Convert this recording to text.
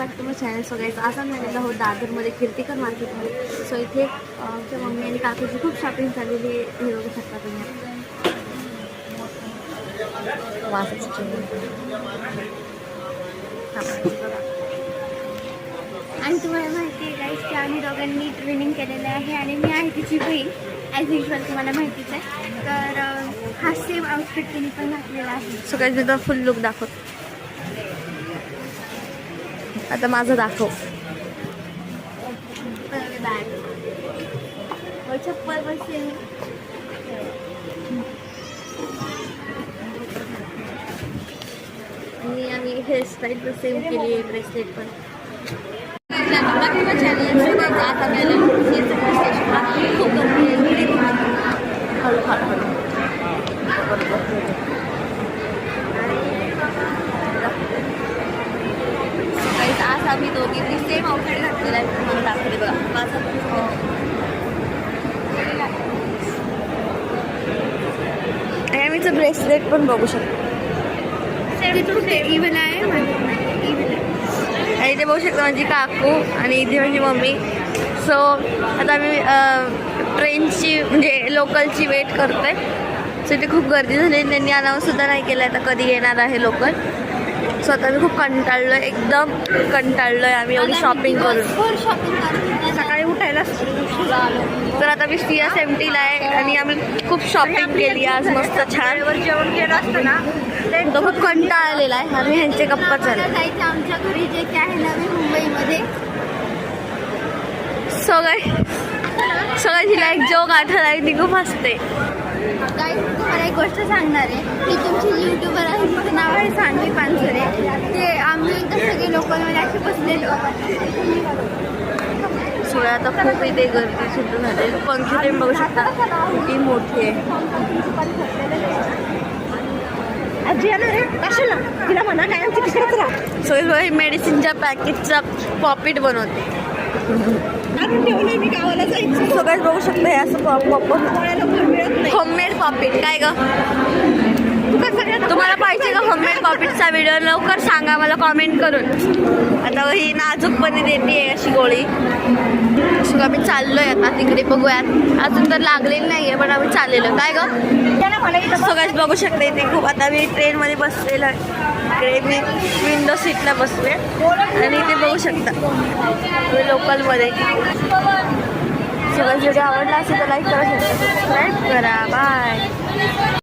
Back to my channel. So guys आज आम्ही आलेलो आहोत दादरमध्ये कीर्तिकर मार्केटमध्ये. सो इथे आमच्या मम्मी आणि काकाची खूप शॉपिंग झालेली आहे, हे बघू शकता तुम्ही. आणि तुम्हाला माहिती आहे गाईज की आम्ही दोघांनी ट्रेनिंग केलेलं आहे आणि मी आहे तिची बहीण. ॲज युजल तुम्हाला माहितीच आहे. तर हा सेम आउटफिट तिने पण घातलेला आहे. सो गाईज मी फुल लुक दाखवतो. आता माझं दाखव. बॅग चप्पल बसते आणि आम्ही हेअरस्टाईल पण सेम केली आहे, ब्रेसलेट पण. खूप गर्दी हळूहळू आज आम्ही दोघींनी सेम आउटफिट घातलेला आहे. तुम्हाला दाखवले बघा माझा. आम्हीचं ब्रेसलेट पण बघू शकतो. इव्हन आहे आणि इथे बघू शकतो माझी काकू आणि इथे माझी मम्मी. सो आता आम्ही ट्रेनची म्हणजे लोकलची वेट करतोय. सो इथे खूप गर्दी झाली. त्यांनी अनाऊन्ससुद्धा नाही केलं आता कधी येणार आहे लोकल. सो आता आम्ही खूप कंटाळलो आहे, एकदम कंटाळलो आहे आम्ही एवढी शॉपिंग करून. सकाळी उठायला तर आता मी CSMT ला आहे आणि आम्ही खूप शॉपिंग केली आज मस्त छान. जेवण केलं असतं ना तो खूप कंटाळा आलेला आहे. आम्ही ह्यांचे गप्पा चालू जायचं आमच्या घरी जे काय आहे नवी मुंबईमध्ये. सगळं तिला एक जोक आठवला आहे, ती खूप हसते. काय तुम्हाला एक गोष्ट सांगणार आहे की तुमची युट्यूबर आहे, तिचं नाव आहे सानवी पानसरे. ते आम्ही सगळे लोकांमध्ये असे बसलेलो. सगळं आता खूप इथे गर्दी सुरू झाली. पंखी ते बघू शकता किती मोठी आहे. सगळे मेडिसिनच्या पॅकेटचा पॉकेट बनवते. सगळ्यात बघू शकता हे असं होममेड पॉकेट. काय ग तुम्हाला पाहिजे का होममेड पॉकेटचा व्हिडिओ? लवकर सांगा मला कॉमेंट करून. आता ही नाजूकपणे देते अशी गोळी. सगळं आम्ही चाललोय आता तिकडे, बघूयात. अजून तर लागलेली नाही आहे पण आम्ही चाललेलो. काय ग सगळ्याच बघू शकते इथे खूप. आता मी ट्रेनमध्ये बसलेलो आहे. इकडे मी विंडो सीटला बसले आणि इथे बघू शकता लोकलमध्ये. सगळं व्हिडिओ आवडला असेल तर लाईक करा, सबस्क्राईब करा. बाय.